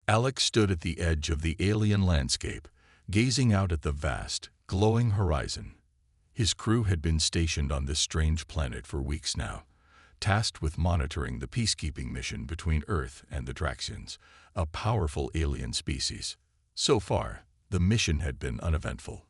Alec stood at the edge of the alien landscape, gazing out at the vast, glowing horizon. His crew had been stationed on this strange planet for weeks now, tasked with monitoring the peacekeeping mission between Earth and the Draxians, a powerful alien species. So far, the mission had been uneventful.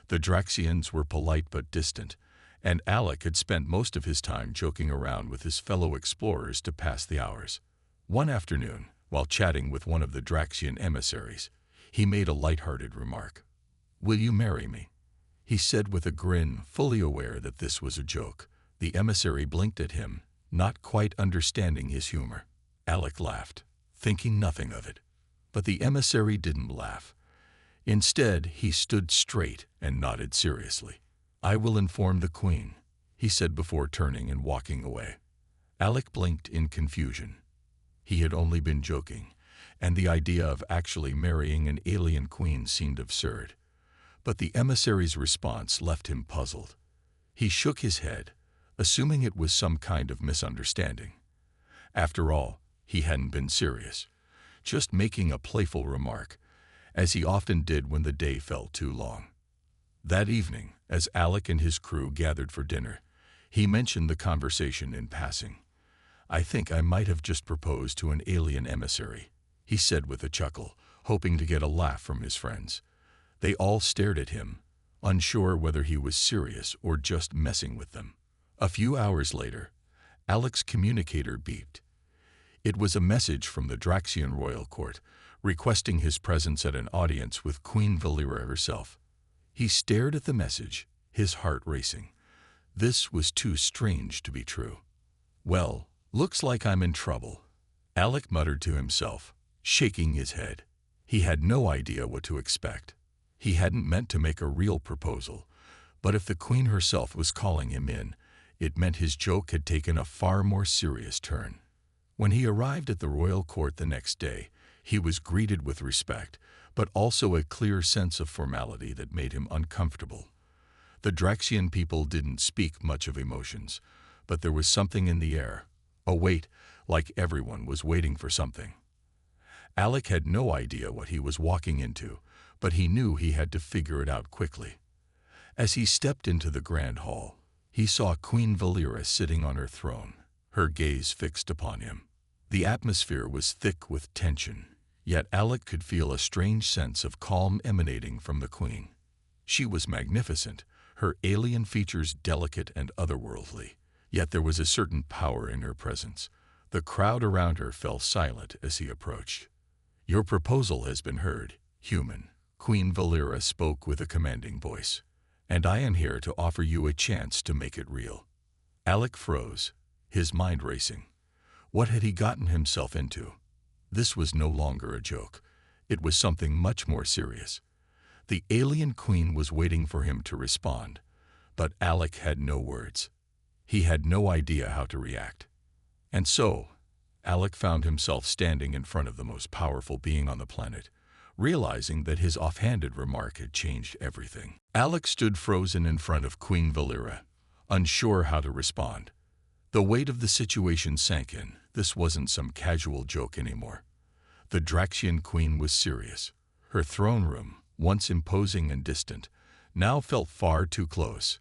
The Draxians were polite but distant, and Alec had spent most of his time joking around with his fellow explorers to pass the hours. One afternoon, while chatting with one of the Draxian emissaries, he made a light-hearted remark. "Will you marry me?" he said with a grin, fully aware that this was a joke. The emissary blinked at him, not quite understanding his humor. Alec laughed, thinking nothing of it. But the emissary didn't laugh. Instead, he stood straight and nodded seriously. "I will inform the Queen," he said before turning and walking away. Alec blinked in confusion. He had only been joking, and the idea of actually marrying an alien queen seemed absurd. But the emissary's response left him puzzled. He shook his head, assuming it was some kind of misunderstanding. After all, he hadn't been serious, just making a playful remark, as he often did when the day felt too long. That evening, as Alec and his crew gathered for dinner, he mentioned the conversation in passing. "I think I might have just proposed to an alien emissary," he said with a chuckle, hoping to get a laugh from his friends. They all stared at him, unsure whether he was serious or just messing with them. A few hours later, Alec's communicator beeped. It was a message from the Draxian royal court, requesting his presence at an audience with Queen Valera herself. He stared at the message, his heart racing. This was too strange to be true. "Well, looks like I'm in trouble," Alec muttered to himself, shaking his head. He had no idea what to expect. He hadn't meant to make a real proposal, but if the Queen herself was calling him in, it meant his joke had taken a far more serious turn. When he arrived at the royal court the next day, he was greeted with respect, but also a clear sense of formality that made him uncomfortable. The Draxian people didn't speak much of emotions, but there was something in the air, a weight, like everyone was waiting for something. Alec had no idea what he was walking into, but he knew he had to figure it out quickly. As he stepped into the grand hall, he saw Queen Valera sitting on her throne, her gaze fixed upon him. The atmosphere was thick with tension, yet Alec could feel a strange sense of calm emanating from the Queen. She was magnificent, her alien features delicate and otherworldly, yet there was a certain power in her presence. The crowd around her fell silent as he approached. "Your proposal has been heard, human," Queen Valera spoke with a commanding voice, "and I am here to offer you a chance to make it real." Alec froze, his mind racing. What had he gotten himself into? This was no longer a joke. It was something much more serious. The alien queen was waiting for him to respond, but Alec had no words. He had no idea how to react. And so, Alec found himself standing in front of the most powerful being on the planet, realizing that his offhanded remark had changed everything. Alec stood frozen in front of Queen Valera, unsure how to respond. The weight of the situation sank in. This wasn't some casual joke anymore. The Draxian queen was serious. Her throne room, once imposing and distant, now felt far too close.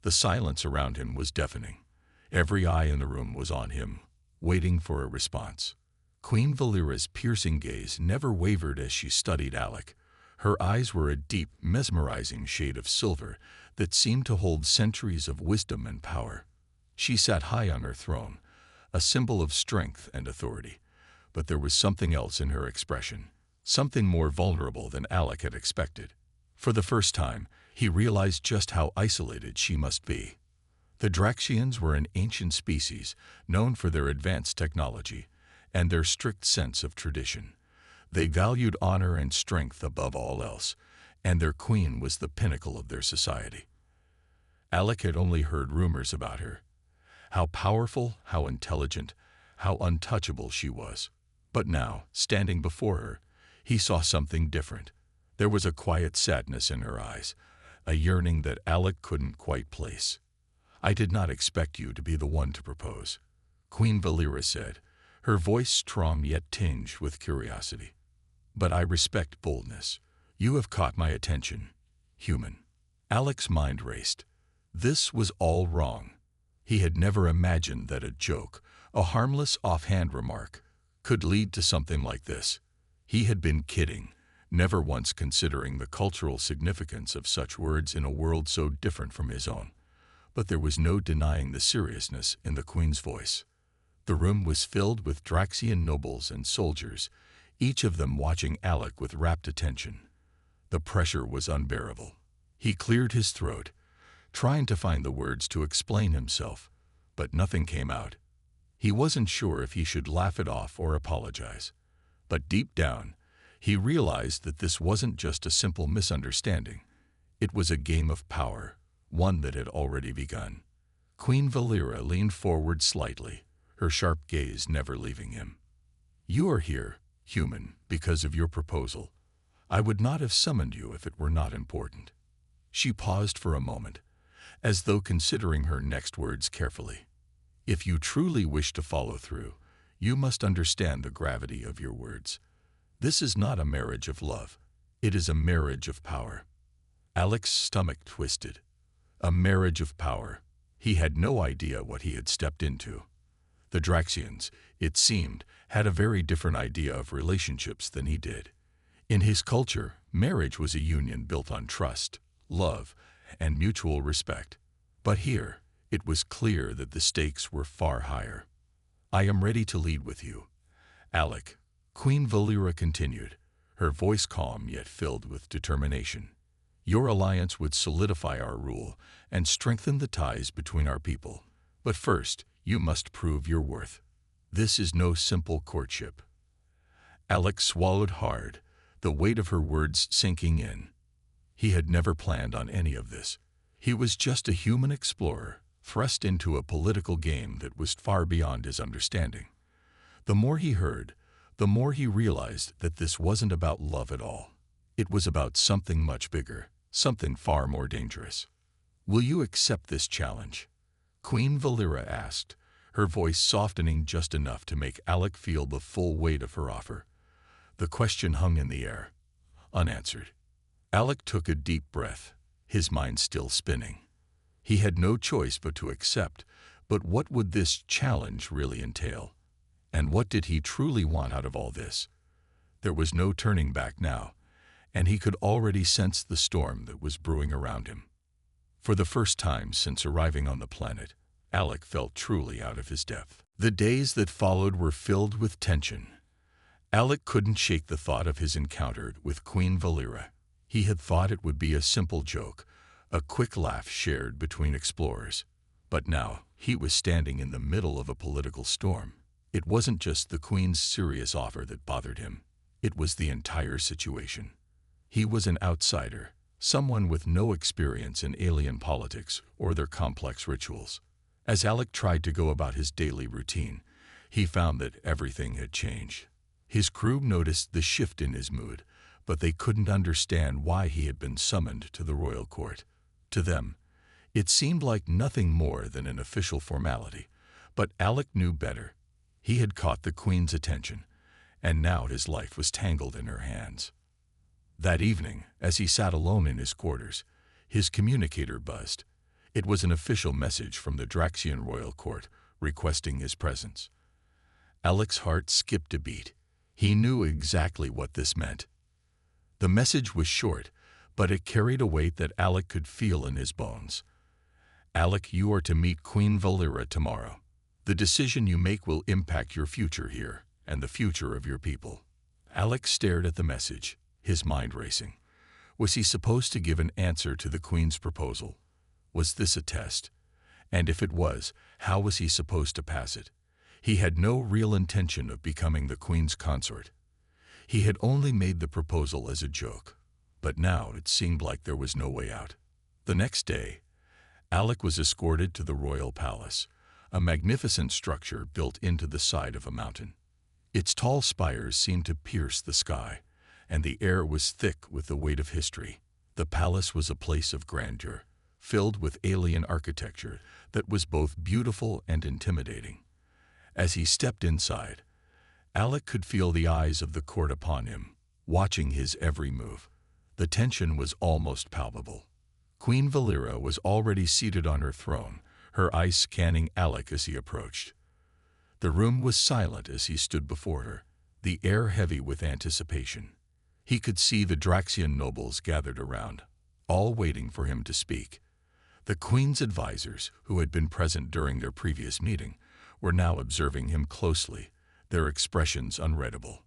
The silence around him was deafening. Every eye in the room was on him, waiting for a response. Queen Valera's piercing gaze never wavered as she studied Alec. Her eyes were a deep, mesmerizing shade of silver that seemed to hold centuries of wisdom and power. She sat high on her throne, a symbol of strength and authority, but there was something else in her expression, something more vulnerable than Alec had expected. For the first time, he realized just how isolated she must be. The Draxians were an ancient species, known for their advanced technology and their strict sense of tradition. They valued honor and strength above all else, and their queen was the pinnacle of their society. Alec had only heard rumors about her. How powerful, how intelligent, how untouchable she was. But now, standing before her, he saw something different. There was a quiet sadness in her eyes, a yearning that Alec couldn't quite place. "I did not expect you to be the one to propose," Queen Valera said, her voice strong yet tinged with curiosity. But I respect boldness. You have caught my attention. Human. Alec's mind raced. This was all wrong. He had never imagined that a joke, a harmless offhand remark, could lead to something like this. He had been kidding, never once considering the cultural significance of such words in a world so different from his own. But there was no denying the seriousness in the Queen's voice. The room was filled with Draxian nobles and soldiers, each of them watching Alec with rapt attention. The pressure was unbearable. He cleared his throat, trying to find the words to explain himself, but nothing came out. He wasn't sure if he should laugh it off or apologize. But deep down, he realized that this wasn't just a simple misunderstanding. It was a game of power, one that had already begun. Queen Valera leaned forward slightly, her sharp gaze never leaving him. You are here, human, because of your proposal. I would not have summoned you if it were not important. She paused for a moment, as though considering her next words carefully. If you truly wish to follow through, you must understand the gravity of your words. This is not a marriage of love. It is a marriage of power. Alec's stomach twisted. A marriage of power. He had no idea what he had stepped into. The Draxians, it seemed, had a very different idea of relationships than he did. In his culture, marriage was a union built on trust, love, and mutual respect. But here, it was clear that the stakes were far higher. I am ready to lead with you, Alec, Queen Valera continued, her voice calm yet filled with determination. Your alliance would solidify our rule and strengthen the ties between our people. But first, you must prove your worth. This is no simple courtship. Alec swallowed hard, the weight of her words sinking in. He had never planned on any of this. He was just a human explorer, thrust into a political game that was far beyond his understanding. The more he heard, the more he realized that this wasn't about love at all. It was about something much bigger, something far more dangerous. Will you accept this challenge? Queen Valera asked, her voice softening just enough to make Alec feel the full weight of her offer. The question hung in the air, unanswered. Alec took a deep breath, his mind still spinning. He had no choice but to accept, but what would this challenge really entail? And what did he truly want out of all this? There was no turning back now, and he could already sense the storm that was brewing around him. For the first time since arriving on the planet, Alec felt truly out of his depth. The days that followed were filled with tension. Alec couldn't shake the thought of his encounter with Queen Valera. He had thought it would be a simple joke, a quick laugh shared between explorers. But now, he was standing in the middle of a political storm. It wasn't just the Queen's serious offer that bothered him. It was the entire situation. He was an outsider, someone with no experience in alien politics or their complex rituals. As Alec tried to go about his daily routine, he found that everything had changed. His crew noticed the shift in his mood, but they couldn't understand why he had been summoned to the royal court. To them, it seemed like nothing more than an official formality, but Alec knew better. He had caught the Queen's attention, and now his life was tangled in her hands. That evening, as he sat alone in his quarters, his communicator buzzed. It was an official message from the Draxian royal court requesting his presence. Alec's heart skipped a beat. He knew exactly what this meant. The message was short, but it carried a weight that Alec could feel in his bones. Alec, you are to meet Queen Valera tomorrow. The decision you make will impact your future here and the future of your people. Alec stared at the message, his mind racing. Was he supposed to give an answer to the Queen's proposal? Was this a test? And if it was, how was he supposed to pass it? He had no real intention of becoming the Queen's consort. He had only made the proposal as a joke, but now it seemed like there was no way out. The next day, Alec was escorted to the royal palace, a magnificent structure built into the side of a mountain. Its tall spires seemed to pierce the sky, and the air was thick with the weight of history. The palace was a place of grandeur, filled with alien architecture that was both beautiful and intimidating. As he stepped inside, Alec could feel the eyes of the court upon him, watching his every move. The tension was almost palpable. Queen Valera was already seated on her throne, her eyes scanning Alec as he approached. The room was silent as he stood before her, the air heavy with anticipation. He could see the Draxian nobles gathered around, all waiting for him to speak. The Queen's advisors, who had been present during their previous meeting, were now observing him closely, their expressions unreadable.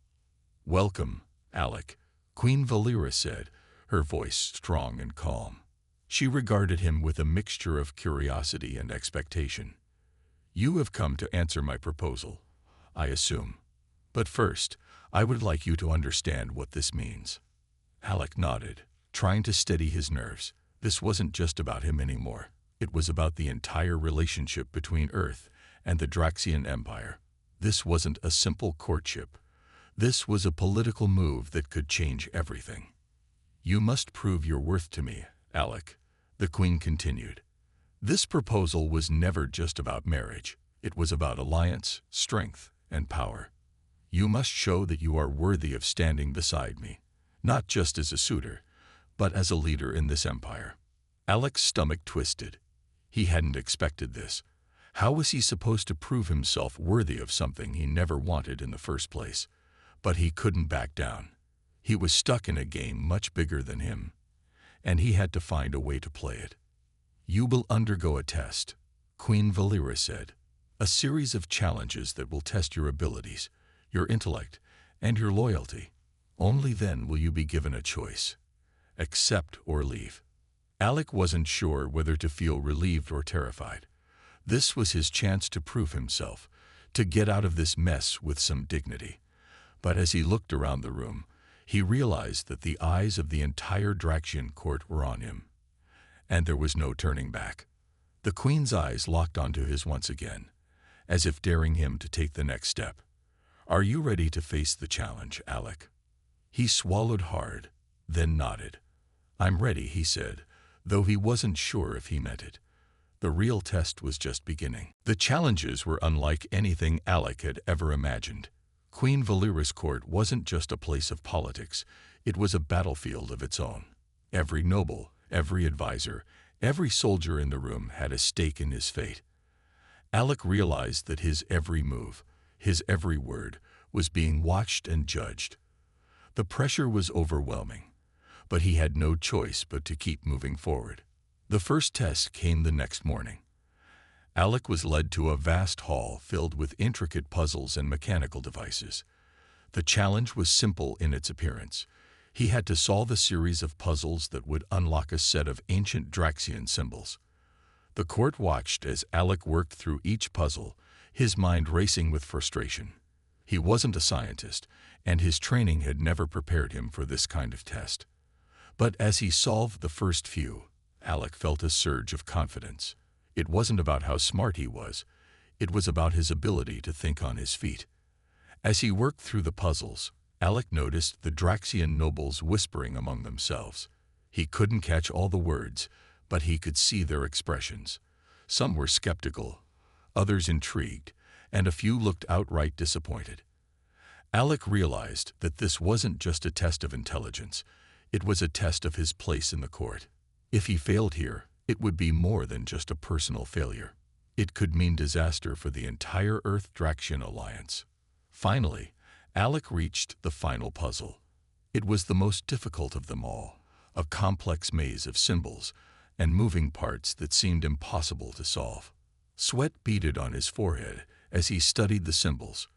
"Welcome, Alec," Queen Valera said, her voice strong and calm. She regarded him with a mixture of curiosity and expectation. "You have come to answer my proposal, I assume. But first, I would like you to understand what this means." Alec nodded, trying to steady his nerves. This wasn't just about him anymore. It was about the entire relationship between Earth and the Draxian Empire. This wasn't a simple courtship. This was a political move that could change everything. "You must prove your worth to me, Alec," the Queen continued. "This proposal was never just about marriage. It was about alliance, strength, and power. You must show that you are worthy of standing beside me, not just as a suitor, but as a leader in this empire." Alec's stomach twisted. He hadn't expected this. How was he supposed to prove himself worthy of something he never wanted in the first place? But he couldn't back down. He was stuck in a game much bigger than him, and he had to find a way to play it. "You will undergo a test," Queen Valera said. "A series of challenges that will test your abilities, your intellect, and your loyalty. Only then will you be given a choice. Accept or leave." Alec wasn't sure whether to feel relieved or terrified. This was his chance to prove himself, to get out of this mess with some dignity. But as he looked around the room, he realized that the eyes of the entire Draxian court were on him. And there was no turning back. The Queen's eyes locked onto his once again, as if daring him to take the next step. "Are you ready to face the challenge, Alec?" He swallowed hard, then nodded. "I'm ready," he said, though he wasn't sure if he meant it. The real test was just beginning. The challenges were unlike anything Alec had ever imagined. Queen Valera's court wasn't just a place of politics, it was a battlefield of its own. Every noble, every advisor, every soldier in the room had a stake in his fate. Alec realized that his every move, his every word, was being watched and judged. The pressure was overwhelming, but he had no choice but to keep moving forward. The first test came the next morning. Alec was led to a vast hall filled with intricate puzzles and mechanical devices. The challenge was simple in its appearance. He had to solve a series of puzzles that would unlock a set of ancient Draxian symbols. The court watched as Alec worked through each puzzle, his mind racing with frustration. He wasn't a scientist, and his training had never prepared him for this kind of test. But as he solved the first few, Alec felt a surge of confidence. It wasn't about how smart he was. It was about his ability to think on his feet. As he worked through the puzzles, Alec noticed the Draxian nobles whispering among themselves. He couldn't catch all the words, but he could see their expressions. Some were skeptical, others intrigued, and a few looked outright disappointed. Alec realized that this wasn't just a test of intelligence. It was a test of his place in the court. If he failed here, it would be more than just a personal failure. It could mean disaster for the entire Earth-Draxian alliance. Finally, Alec reached the final puzzle. It was the most difficult of them all, a complex maze of symbols and moving parts that seemed impossible to solve. Sweat beaded on his forehead as he studied the symbols,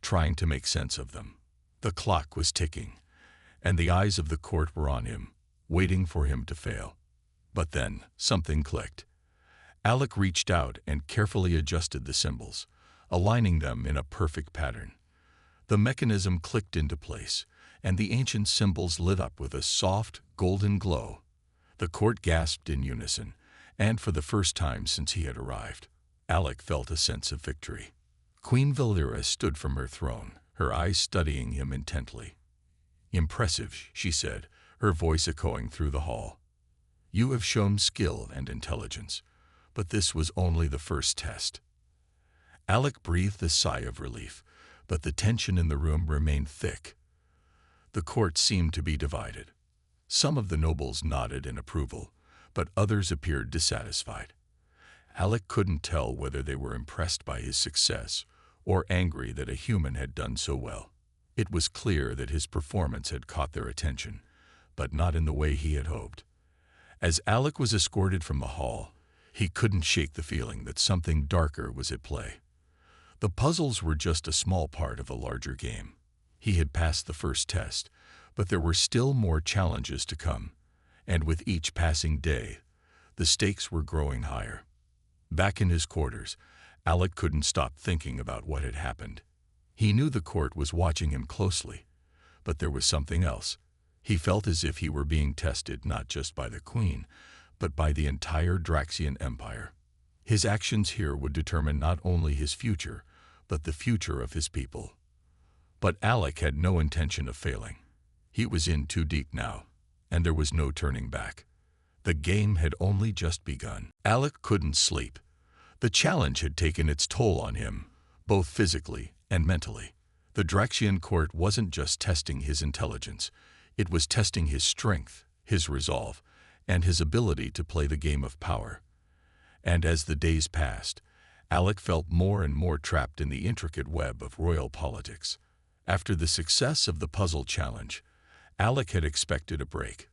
trying to make sense of them. The clock was ticking, and the eyes of the court were on him, waiting for him to fail. But then, something clicked. Alec reached out and carefully adjusted the symbols, aligning them in a perfect pattern. The mechanism clicked into place, and the ancient symbols lit up with a soft, golden glow. The court gasped in unison, and for the first time since he had arrived, Alec felt a sense of victory. Queen Valera stood from her throne, her eyes studying him intently. "Impressive," she said, her voice echoing through the hall. "You have shown skill and intelligence, but this was only the first test." Alec breathed a sigh of relief, but the tension in the room remained thick. The court seemed to be divided. Some of the nobles nodded in approval, but others appeared dissatisfied. Alec couldn't tell whether they were impressed by his success or angry that a human had done so well. It was clear that his performance had caught their attention, but not in the way he had hoped. As Alec was escorted from the hall, he couldn't shake the feeling that something darker was at play. The puzzles were just a small part of a larger game. He had passed the first test, but there were still more challenges to come, and with each passing day, the stakes were growing higher. Back in his quarters, Alec couldn't stop thinking about what had happened. He knew the court was watching him closely, but there was something else. He felt as if he were being tested not just by the Queen, but by the entire Draxian Empire. His actions here would determine not only his future, but the future of his people. But Alec had no intention of failing. He was in too deep now, and there was no turning back. The game had only just begun. Alec couldn't sleep. The challenge had taken its toll on him, both physically and mentally. The Draxian court wasn't just testing his intelligence, it was testing his strength, his resolve, and his ability to play the game of power. And as the days passed, Alec felt more and more trapped in the intricate web of royal politics. After the success of the puzzle challenge, Alec had expected a break.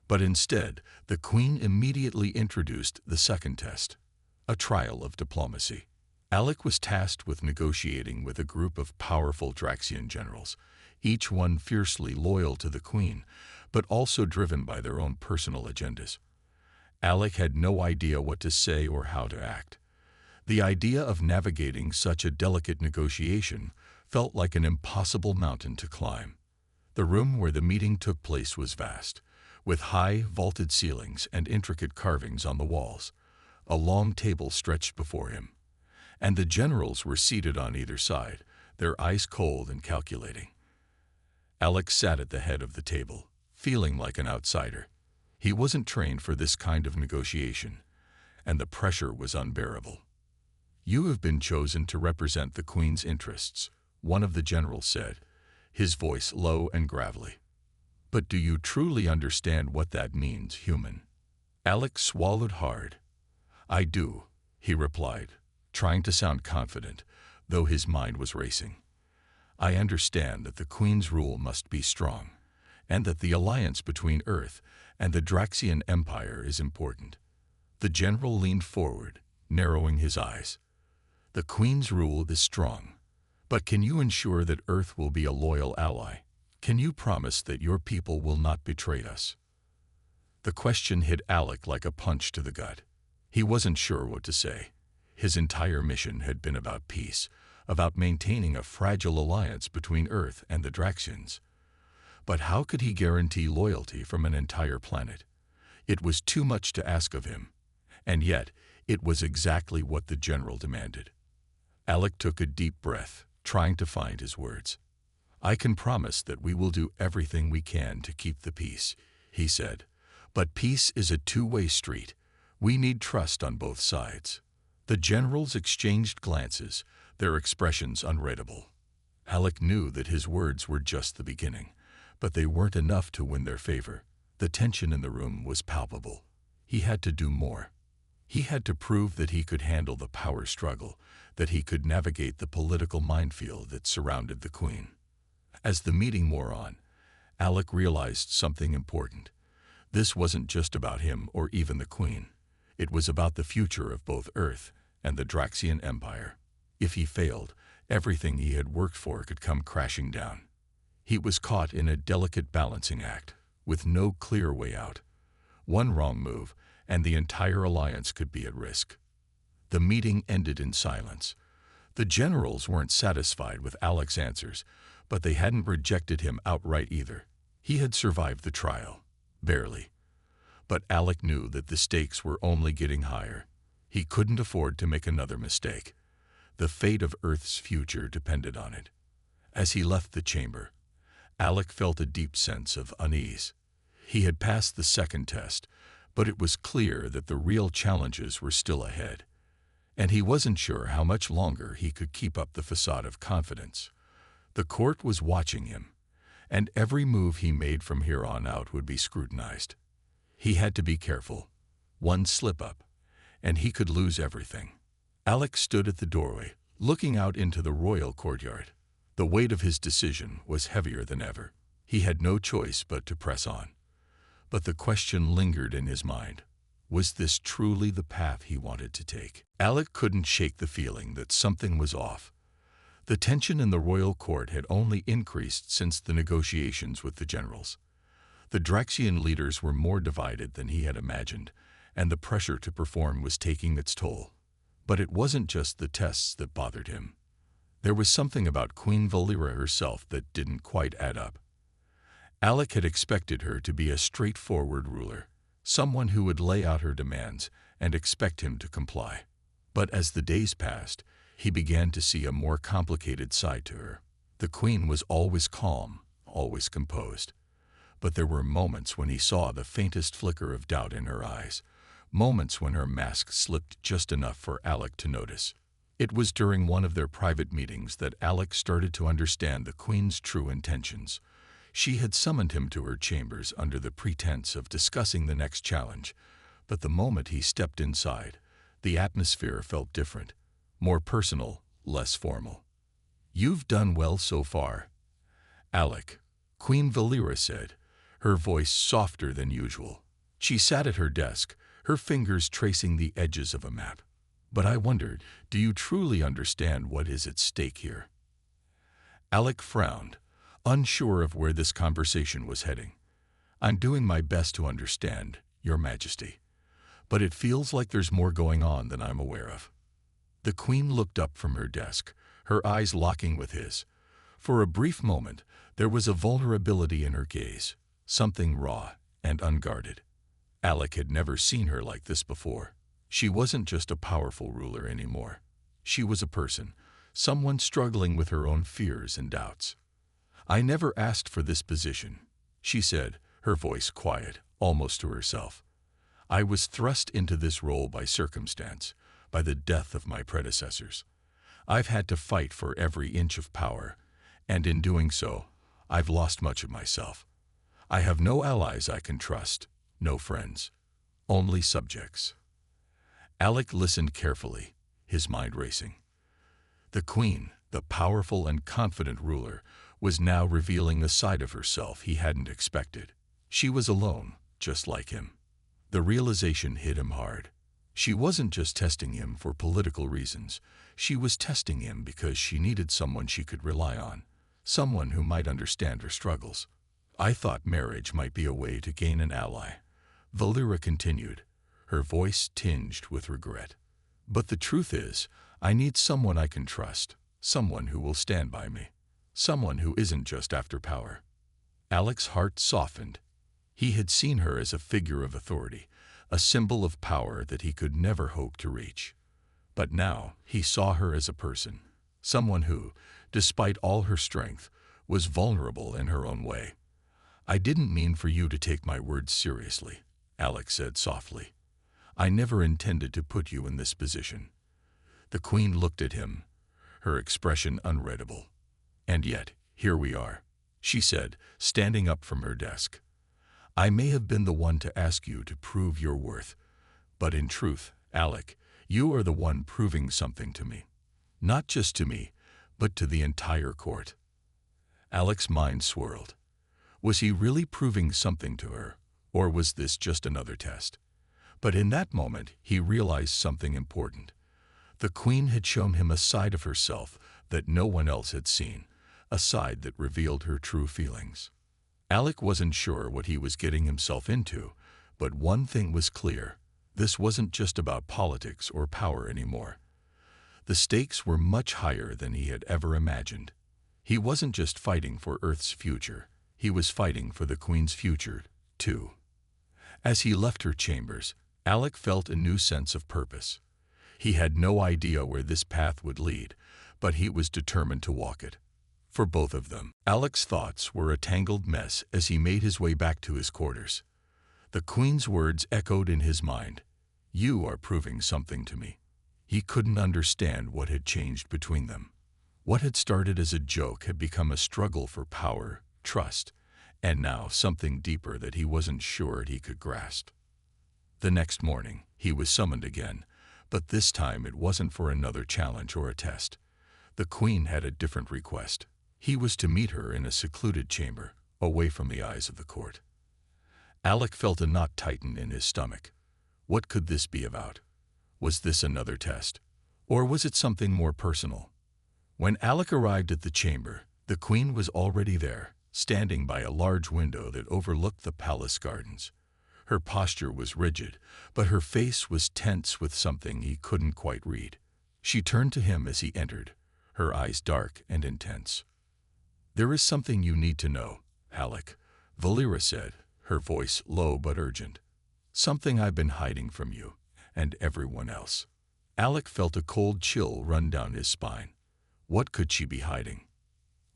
But instead, the Queen immediately introduced the second test, a trial of diplomacy. Alec was tasked with negotiating with a group of powerful Draxian generals, each one fiercely loyal to the Queen, but also driven by their own personal agendas. Alec had no idea what to say or how to act. The idea of navigating such a delicate negotiation felt like an impossible mountain to climb. The room where the meeting took place was vast, with high, vaulted ceilings and intricate carvings on the walls. A long table stretched before him, and the generals were seated on either side, their eyes cold and calculating. Alec sat at the head of the table, feeling like an outsider. He wasn't trained for this kind of negotiation, and the pressure was unbearable. "You have been chosen to represent the Queen's interests," one of the generals said, his voice low and gravelly. "But do you truly understand what that means, human?" Alec swallowed hard. "I do," he replied, trying to sound confident, though his mind was racing. "I understand that the Queen's rule must be strong, and that the alliance between Earth and the Draxian Empire is important." The general leaned forward, narrowing his eyes. "The Queen's rule is strong, but can you ensure that Earth will be a loyal ally? Can you promise that your people will not betray us?" The question hit Alec like a punch to the gut. He wasn't sure what to say. His entire mission had been about peace, about maintaining a fragile alliance between Earth and the Draxians. But how could he guarantee loyalty from an entire planet? It was too much to ask of him, and yet it was exactly what the general demanded. Alec took a deep breath, trying to find his words. "I can promise that we will do everything we can to keep the peace," he said. "But peace is a two-way street. We need trust on both sides." The generals exchanged glances, their expressions unreadable. Alec knew that his words were just the beginning, but they weren't enough to win their favor. The tension in the room was palpable. He had to do more. He had to prove that he could handle the power struggle, that he could navigate the political minefield that surrounded the Queen. As the meeting wore on, Alec realized something important. This wasn't just about him or even the Queen. It was about the future of both Earth and the Draxian Empire. If he failed, everything he had worked for could come crashing down. He was caught in a delicate balancing act, with no clear way out. One wrong move, and the entire alliance could be at risk. The meeting ended in silence. The generals weren't satisfied with Alec's answers, but they hadn't rejected him outright either. He had survived the trial, barely. But Alec knew that the stakes were only getting higher. He couldn't afford to make another mistake. The fate of Earth's future depended on it. As he left the chamber, Alec felt a deep sense of unease. He had passed the second test, but it was clear that the real challenges were still ahead. And he wasn't sure how much longer he could keep up the facade of confidence. The court was watching him, and every move he made from here on out would be scrutinized. He had to be careful. One slip-up, and he could lose everything. Alec stood at the doorway, looking out into the royal courtyard. The weight of his decision was heavier than ever. He had no choice but to press on. But the question lingered in his mind. Was this truly the path he wanted to take? Alec couldn't shake the feeling that something was off. The tension in the royal court had only increased since the negotiations with the generals. The Draxian leaders were more divided than he had imagined, and the pressure to perform was taking its toll. But it wasn't just the tests that bothered him. There was something about Queen Valera herself that didn't quite add up. Alec had expected her to be a straightforward ruler, someone who would lay out her demands and expect him to comply. But as the days passed, he began to see a more complicated side to her. The queen was always calm, always composed. But there were moments when he saw the faintest flicker of doubt in her eyes, moments when her mask slipped just enough for Alec to notice. It was during one of their private meetings that Alec started to understand the queen's true intentions. She had summoned him to her chambers under the pretense of discussing the next challenge, but the moment he stepped inside, the atmosphere felt different, more personal, less formal. "You've done well so far, Alec," Queen Valera said, her voice softer than usual. She sat at her desk, her fingers tracing the edges of a map. "But I wondered, do you truly understand what is at stake here?" Alec frowned, unsure of where this conversation was heading. "I'm doing my best to understand, Your Majesty, but it feels like there's more going on than I'm aware of." The queen looked up from her desk, her eyes locking with his. For a brief moment, there was a vulnerability in her gaze, something raw and unguarded. Alec had never seen her like this before. She wasn't just a powerful ruler anymore. She was a person, someone struggling with her own fears and doubts. "I never asked for this position," she said, her voice quiet, almost to herself. "I was thrust into this role by circumstance, by the death of my predecessors. I've had to fight for every inch of power, and in doing so, I've lost much of myself. I have no allies I can trust, no friends, only subjects." Alec listened carefully, his mind racing. The queen, the powerful and confident ruler, was now revealing a side of herself he hadn't expected. She was alone, just like him. The realization hit him hard. She wasn't just testing him for political reasons. She was testing him because she needed someone she could rely on, someone who might understand her struggles. "I thought marriage might be a way to gain an ally," Valera continued, her voice tinged with regret. "But the truth is, I need someone I can trust, someone who will stand by me, someone who isn't just after power." Alec's heart softened. He had seen her as a figure of authority, a symbol of power that he could never hope to reach. But now he saw her as a person, someone who, despite all her strength, was vulnerable in her own way. "I didn't mean for you to take my words seriously," Alec said softly. "I never intended to put you in this position." The queen looked at him, her expression unreadable. "And yet, here we are," she said, standing up from her desk. "I may have been the one to ask you to prove your worth, but in truth, Alec, you are the one proving something to me. Not just to me, but to the entire court." Alec's mind swirled. Was he really proving something to her, or was this just another test? But in that moment, he realized something important. The queen had shown him a side of herself that no one else had seen, a side that revealed her true feelings. Alec wasn't sure what he was getting himself into, but one thing was clear. This wasn't just about politics or power anymore. The stakes were much higher than he had ever imagined. He wasn't just fighting for Earth's future. He was fighting for the Queen's future, too. As he left her chambers, Alec felt a new sense of purpose. He had no idea where this path would lead, but he was determined to walk it. For both of them, Alec's thoughts were a tangled mess as he made his way back to his quarters. The Queen's words echoed in his mind. "You are proving something to me." He couldn't understand what had changed between them. What had started as a joke had become a struggle for power, trust, and now something deeper that he wasn't sure he could grasp. The next morning, he was summoned again, but this time it wasn't for another challenge or a test. The Queen had a different request. He was to meet her in a secluded chamber, away from the eyes of the court. Alec felt a knot tighten in his stomach. What could this be about? Was this another test? Or was it something more personal? When Alec arrived at the chamber, the Queen was already there, standing by a large window that overlooked the palace gardens. Her posture was rigid, but her face was tense with something he couldn't quite read. She turned to him as he entered, her eyes dark and intense. "There is something you need to know, Alec," Valera said, her voice low but urgent. "Something I've been hiding from you and everyone else." Alec felt a cold chill run down his spine. What could she be hiding?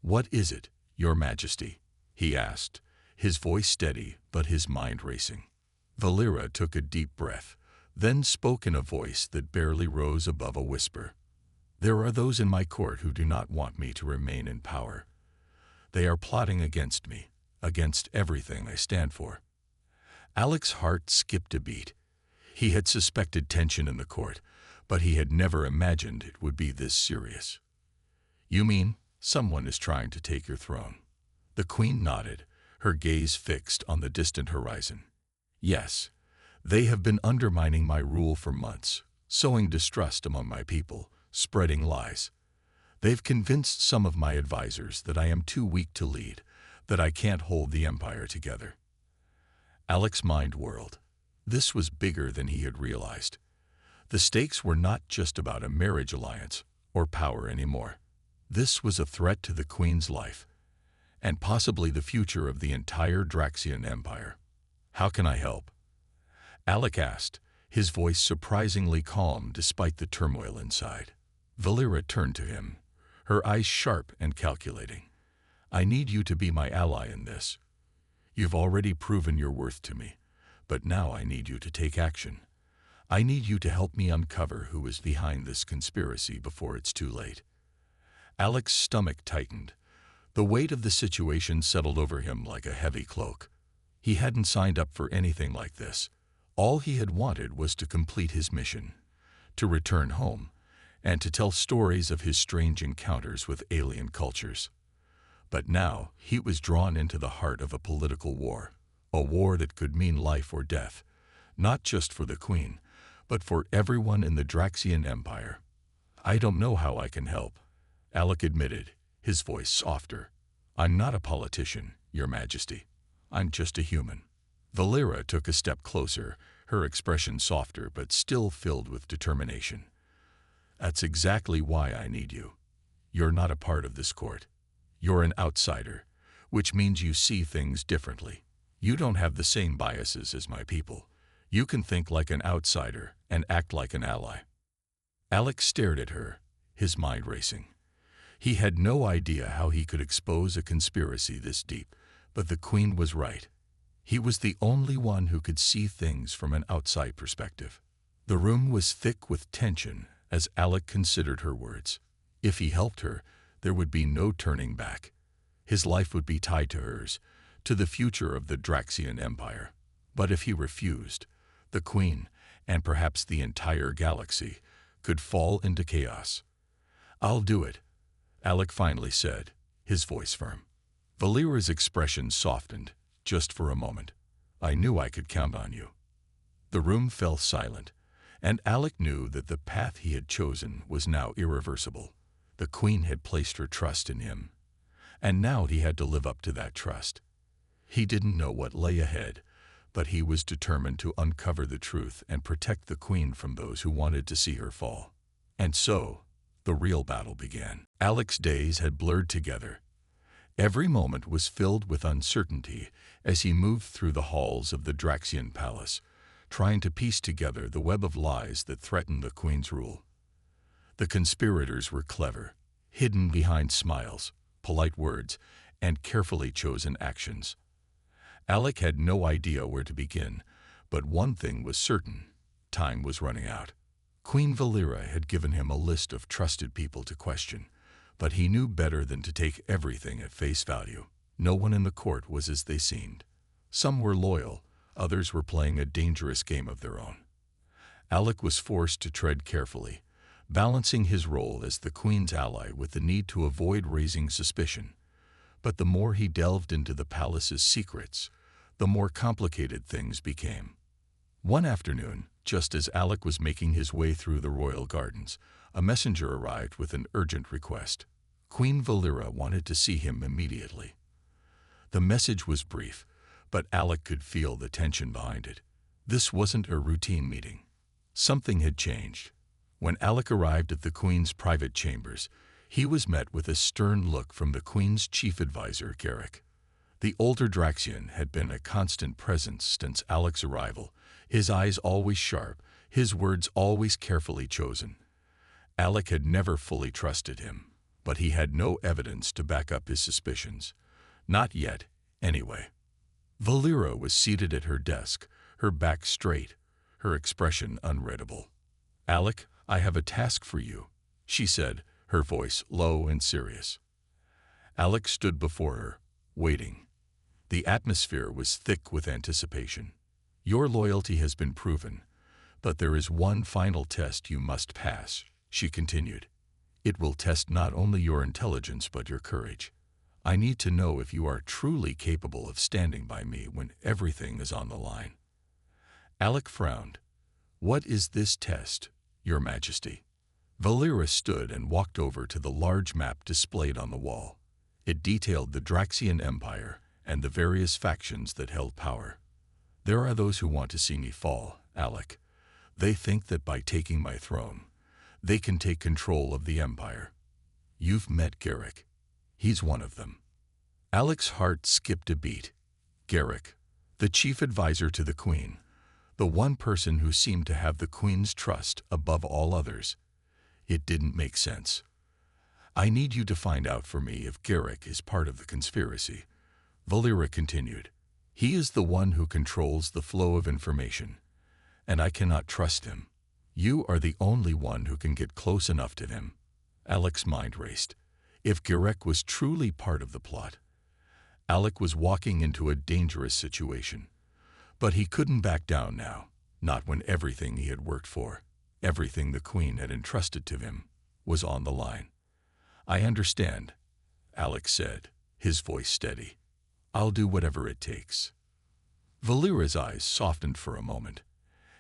"What is it, Your Majesty?" he asked, his voice steady but his mind racing. Valera took a deep breath, then spoke in a voice that barely rose above a whisper. "There are those in my court who do not want me to remain in power. They are plotting against me, against everything I stand for." Alec's heart skipped a beat. He had suspected tension in the court, but he had never imagined it would be this serious. "You mean someone is trying to take your throne?" The Queen nodded, her gaze fixed on the distant horizon. "Yes, they have been undermining my rule for months, sowing distrust among my people, spreading lies. They've convinced some of my advisors that I am too weak to lead, that I can't hold the empire together." Alec's mind whirled. This was bigger than he had realized. The stakes were not just about a marriage alliance or power anymore. This was a threat to the Queen's life, and possibly the future of the entire Draxian Empire. "How can I help?" Alec asked, his voice surprisingly calm despite the turmoil inside. Valera turned to him, her eyes sharp and calculating. "I need you to be my ally in this. You've already proven your worth to me, but now I need you to take action. I need you to help me uncover who is behind this conspiracy before it's too late." Alec's stomach tightened. The weight of the situation settled over him like a heavy cloak. He hadn't signed up for anything like this. All he had wanted was to complete his mission, to return home, and to tell stories of his strange encounters with alien cultures. But now he was drawn into the heart of a political war, a war that could mean life or death, not just for the Queen, but for everyone in the Draxian Empire. "I don't know how I can help," Alec admitted, his voice softer. "I'm not a politician, Your Majesty. I'm just a human." Valera took a step closer, her expression softer but still filled with determination. "That's exactly why I need you. You're not a part of this court. You're an outsider, which means you see things differently. You don't have the same biases as my people. You can think like an outsider and act like an ally." Alec stared at her, his mind racing. He had no idea how he could expose a conspiracy this deep, but the Queen was right. He was the only one who could see things from an outside perspective. The room was thick with tension as Alec considered her words. If he helped her, there would be no turning back. His life would be tied to hers, to the future of the Draxian Empire. But if he refused, the Queen, and perhaps the entire galaxy, could fall into chaos. "I'll do it," Alec finally said, his voice firm. Valera's expression softened, just for a moment. "I knew I could count on you." The room fell silent, and Alec knew that the path he had chosen was now irreversible. The Queen had placed her trust in him, and now he had to live up to that trust. He didn't know what lay ahead, but he was determined to uncover the truth and protect the Queen from those who wanted to see her fall. And so, the real battle began. Alec's days had blurred together. Every moment was filled with uncertainty as he moved through the halls of the Draxian palace, trying to piece together the web of lies that threatened the Queen's rule. The conspirators were clever, hidden behind smiles, polite words, and carefully chosen actions. Alec had no idea where to begin, but one thing was certain: time was running out. Queen Valera had given him a list of trusted people to question, but he knew better than to take everything at face value. No one in the court was as they seemed. Some were loyal, others were playing a dangerous game of their own. Alec was forced to tread carefully, balancing his role as the Queen's ally with the need to avoid raising suspicion. But the more he delved into the palace's secrets, the more complicated things became. One afternoon, just as Alec was making his way through the royal gardens, a messenger arrived with an urgent request. Queen Valera wanted to see him immediately. The message was brief, but Alec could feel the tension behind it. This wasn't a routine meeting. Something had changed. When Alec arrived at the Queen's private chambers, he was met with a stern look from the Queen's chief advisor, Garrick. The older Draxian had been a constant presence since Alec's arrival, his eyes always sharp, his words always carefully chosen. Alec had never fully trusted him, but he had no evidence to back up his suspicions. Not yet, anyway. Valera was seated at her desk, her back straight, her expression unreadable. "Alec, I have a task for you," she said, her voice low and serious. Alec stood before her, waiting. The atmosphere was thick with anticipation. "Your loyalty has been proven, but there is one final test you must pass," she continued. "It will test not only your intelligence but your courage. I need to know if you are truly capable of standing by me when everything is on the line." Alec frowned. "What is this test, Your Majesty?" Valera stood and walked over to the large map displayed on the wall. It detailed the Draxian Empire and the various factions that held power. "There are those who want to see me fall, Alec. They think that by taking my throne, they can take control of the Empire. You've met Garrick. He's one of them." Alec's heart skipped a beat. Garrick, the chief advisor to the Queen, the one person who seemed to have the Queen's trust above all others. It didn't make sense. "I need you to find out for me if Garrick is part of the conspiracy," Valera continued. "He is the one who controls the flow of information, and I cannot trust him. You are the only one who can get close enough to him." Alec's mind raced. If Garrick was truly part of the plot, Alec was walking into a dangerous situation. But he couldn't back down now, not when everything he had worked for, everything the Queen had entrusted to him, was on the line. "I understand," Alec said, his voice steady. "I'll do whatever it takes." Valera's eyes softened for a moment,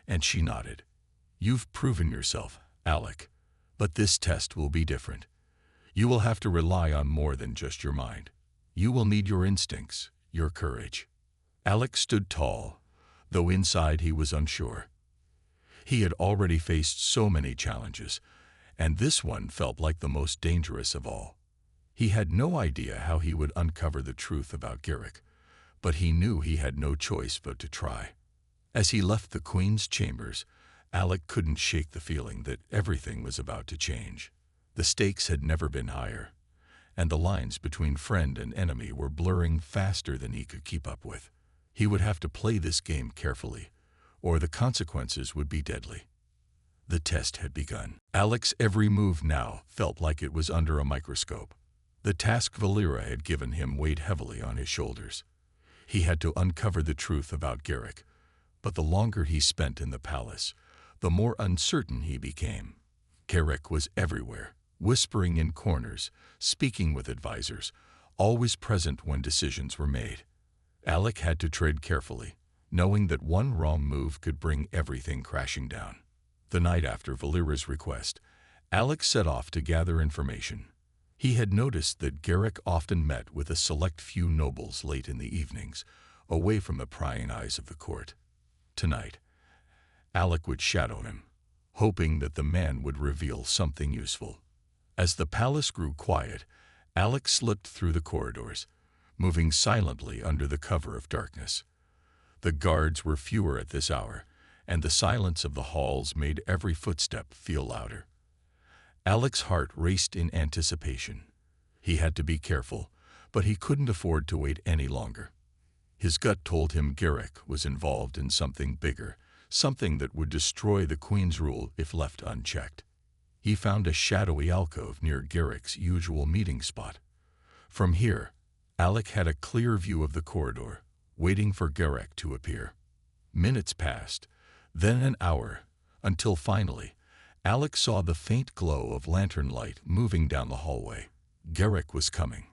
and she nodded. "You've proven yourself, Alec, but this test will be different. You will have to rely on more than just your mind. You will need your instincts, your courage." Alec stood tall, though inside he was unsure. He had already faced so many challenges, and this one felt like the most dangerous of all. He had no idea how he would uncover the truth about Garrick, but he knew he had no choice but to try. As he left the Queen's chambers, Alec couldn't shake the feeling that everything was about to change. The stakes had never been higher, and the lines between friend and enemy were blurring faster than he could keep up with. He would have to play this game carefully, or the consequences would be deadly. The test had begun. Alec's every move now felt like it was under a microscope. The task Valera had given him weighed heavily on his shoulders. He had to uncover the truth about Garrick, but the longer he spent in the palace, the more uncertain he became. Garrick was everywhere, whispering in corners, speaking with advisors, always present when decisions were made. Alec had to tread carefully, knowing that one wrong move could bring everything crashing down. The night after Valera's request, Alec set off to gather information. He had noticed that Garrick often met with a select few nobles late in the evenings, away from the prying eyes of the court. Tonight, Alec would shadow him, hoping that the man would reveal something useful. As the palace grew quiet, Alec slipped through the corridors, moving silently under the cover of darkness. The guards were fewer at this hour, and the silence of the halls made every footstep feel louder. Alec's heart raced in anticipation. He had to be careful, but he couldn't afford to wait any longer. His gut told him Garrick was involved in something bigger, something that would destroy the Queen's rule if left unchecked. He found a shadowy alcove near Garrick's usual meeting spot. From here, Alec had a clear view of the corridor, waiting for Garrick to appear. Minutes passed, then an hour, until finally, Alec saw the faint glow of lantern light moving down the hallway. Garrick was coming.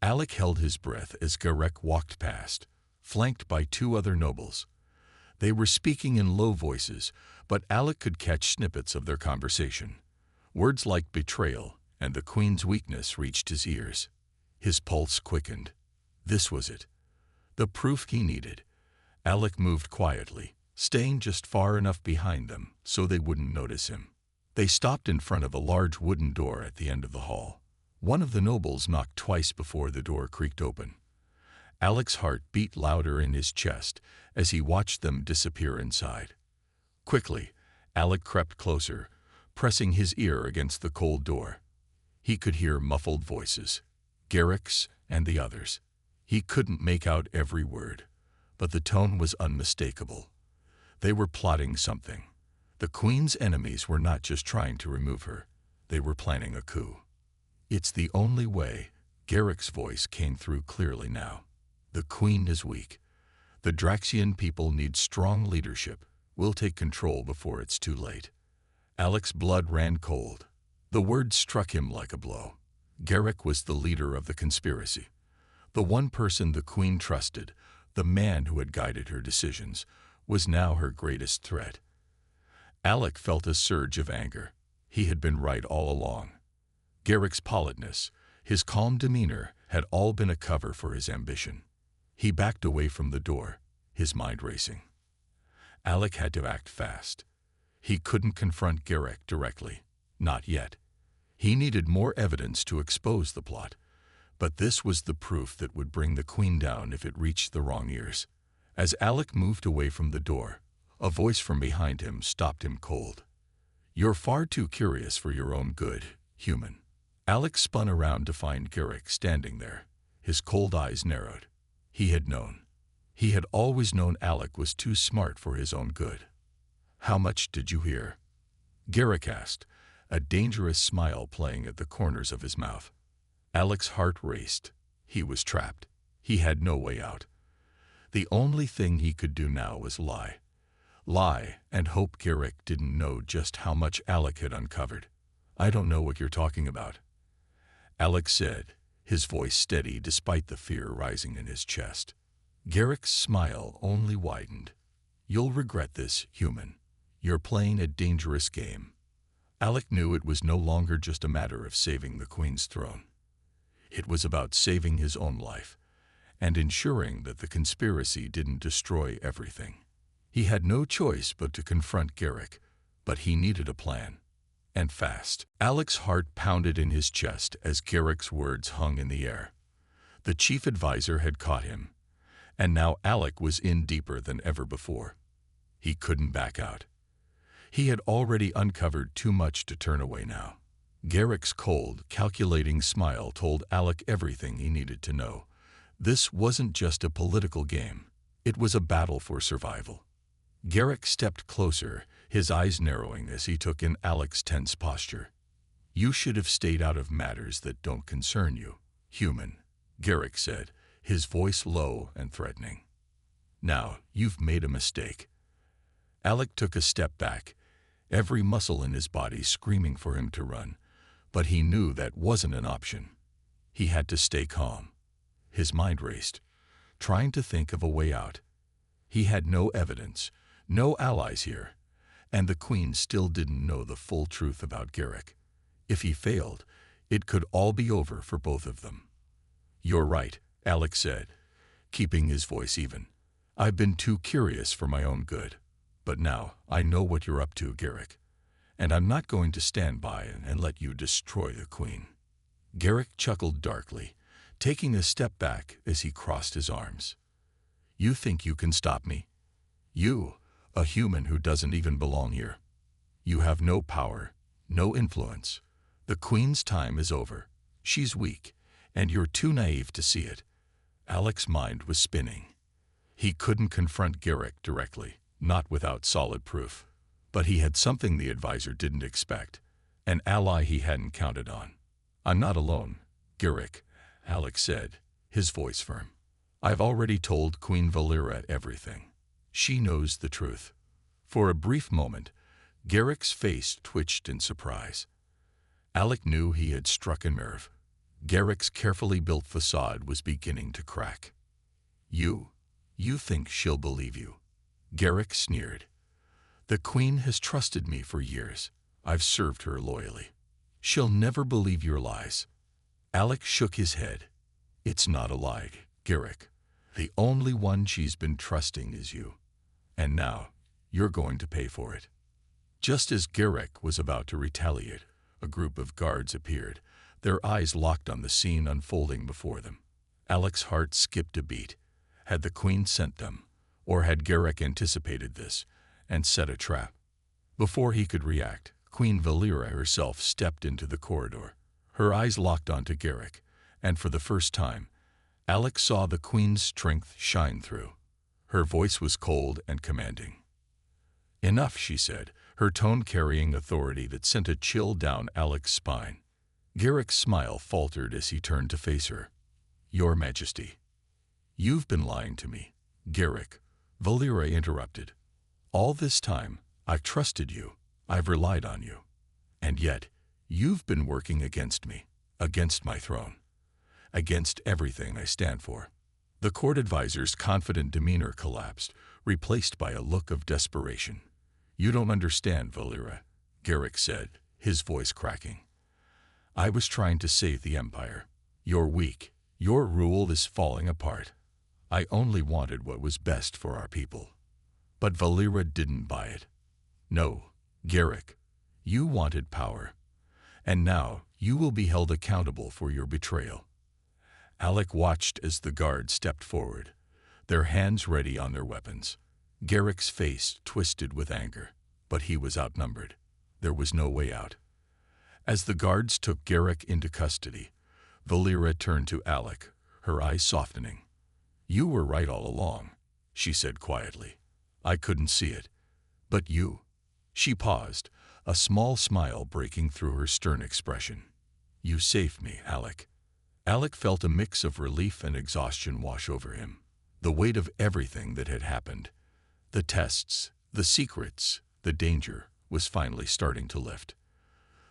Alec held his breath as Garrick walked past, flanked by two other nobles. They were speaking in low voices, but Alec could catch snippets of their conversation. Words like betrayal and the Queen's weakness reached his ears. His pulse quickened. This was it. The proof he needed. Alec moved quietly, staying just far enough behind them so they wouldn't notice him. They stopped in front of a large wooden door at the end of the hall. One of the nobles knocked twice before the door creaked open. Alec's heart beat louder in his chest as he watched them disappear inside. Quickly, Alec crept closer, pressing his ear against the cold door. He could hear muffled voices, Garrick's and the others. He couldn't make out every word, but the tone was unmistakable. They were plotting something. The Queen's enemies were not just trying to remove her, they were planning a coup. It's the only way. Garrick's voice came through clearly now. The Queen is weak. The Draxian people need strong leadership. We'll take control before it's too late. Alec's blood ran cold. The words struck him like a blow. Garrick was the leader of the conspiracy. The one person the Queen trusted, the man who had guided her decisions, was now her greatest threat. Alec felt a surge of anger. He had been right all along. Garrick's politeness, his calm demeanor, had all been a cover for his ambition. He backed away from the door, his mind racing. Alec had to act fast. He couldn't confront Garrick directly. Not yet. He needed more evidence to expose the plot. But this was the proof that would bring the Queen down if it reached the wrong ears. As Alec moved away from the door, a voice from behind him stopped him cold. "You're far too curious for your own good, human." Alec spun around to find Garrick standing there. His cold eyes narrowed. He had known. He had always known Alec was too smart for his own good. "How much did you hear?" Garrick asked, a dangerous smile playing at the corners of his mouth. Alec's heart raced. He was trapped. He had no way out. The only thing he could do now was lie. Lie and hope Garrick didn't know just how much Alec had uncovered. "I don't know what you're talking about," Alec said, his voice steady despite the fear rising in his chest. Garrick's smile only widened. "You'll regret this, human. You're playing a dangerous game." Alec knew it was no longer just a matter of saving the Queen's throne. It was about saving his own life and ensuring that the conspiracy didn't destroy everything. He had no choice but to confront Garrick, but he needed a plan. And fast. Alec's heart pounded in his chest as Garrick's words hung in the air. The chief advisor had caught him, and now Alec was in deeper than ever before. He couldn't back out. He had already uncovered too much to turn away now. Garrick's cold, calculating smile told Alec everything he needed to know. This wasn't just a political game. It was a battle for survival. Garrick stepped closer, his eyes narrowing as he took in Alec's tense posture. "You should have stayed out of matters that don't concern you, human," Garrick said, his voice low and threatening. "Now, you've made a mistake." Alec took a step back, every muscle in his body screaming for him to run, but he knew that wasn't an option. He had to stay calm. His mind raced, trying to think of a way out. He had no evidence, no allies here, and the Queen still didn't know the full truth about Garrick. If he failed, it could all be over for both of them. "You're right," Alec said, keeping his voice even. "I've been too curious for my own good. But now I know what you're up to, Garrick, and I'm not going to stand by and let you destroy the Queen." Garrick chuckled darkly, taking a step back as he crossed his arms. "You think you can stop me? You, a human who doesn't even belong here. You have no power, no influence. The Queen's time is over. She's weak, and you're too naive to see it." Alec's mind was spinning. He couldn't confront Garrick directly, not without solid proof. But he had something the advisor didn't expect, an ally he hadn't counted on. "I'm not alone, Garrick," Alec said, his voice firm. "I've already told Queen Valera everything. She knows the truth." For a brief moment, Garrick's face twitched in surprise. Alec knew he had struck a nerve. Garrick's carefully built facade was beginning to crack. You think she'll believe you?" Garrick sneered. "The Queen has trusted me for years. I've served her loyally. She'll never believe your lies." Alec shook his head. "It's not a lie, Garrick. The only one she's been trusting is you. And now, you're going to pay for it." Just as Garrick was about to retaliate, a group of guards appeared, their eyes locked on the scene unfolding before them. Alec's heart skipped a beat. Had the Queen sent them, or had Garrick anticipated this and set a trap? Before he could react, Queen Valera herself stepped into the corridor. Her eyes locked onto Garrick, and for the first time, Alec saw the Queen's strength shine through. Her voice was cold and commanding. "Enough," she said, her tone carrying authority that sent a chill down Alec's spine. Garrick's smile faltered as he turned to face her. "Your Majesty." "You've been lying to me, Garrick," Valera interrupted. "All this time, I've trusted you, I've relied on you. And yet, you've been working against me, against my throne, against everything I stand for." The court advisor's confident demeanor collapsed, replaced by a look of desperation. "You don't understand, Valera," Garrick said, his voice cracking. "I was trying to save the Empire. You're weak. Your rule is falling apart. I only wanted what was best for our people." But Valera didn't buy it. "No, Garrick, you wanted power. And now you will be held accountable for your betrayal." Alec watched as the guards stepped forward, their hands ready on their weapons. Garrick's face twisted with anger, but he was outnumbered. There was no way out. As the guards took Garrick into custody, Valera turned to Alec, her eyes softening. "You were right all along," she said quietly. "I couldn't see it. But you—" She paused, a small smile breaking through her stern expression. "You saved me, Alec." Alec felt a mix of relief and exhaustion wash over him. The weight of everything that had happened, the tests, the secrets, the danger, was finally starting to lift.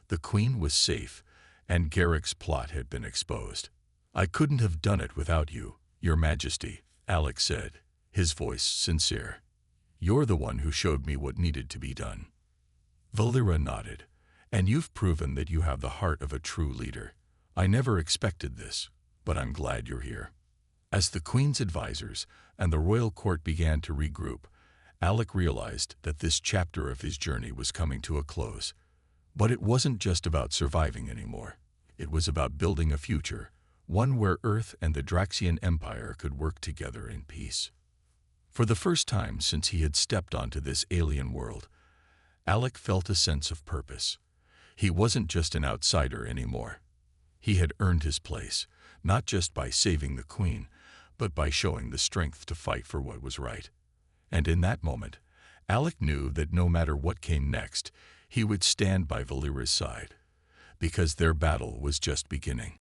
The Queen was safe, and Garrick's plot had been exposed. "I couldn't have done it without you, Your Majesty," Alec said, his voice sincere. "You're the one who showed me what needed to be done." Valera nodded. "And you've proven that you have the heart of a true leader. I never expected this, but I'm glad you're here." As the Queen's advisors and the royal court began to regroup, Alec realized that this chapter of his journey was coming to a close. But it wasn't just about surviving anymore. It was about building a future, one where Earth and the Draxian Empire could work together in peace. For the first time since he had stepped onto this alien world, Alec felt a sense of purpose. He wasn't just an outsider anymore. He had earned his place, not just by saving the Queen, but by showing the strength to fight for what was right. And in that moment, Alec knew that no matter what came next, he would stand by Valera's side, because their battle was just beginning.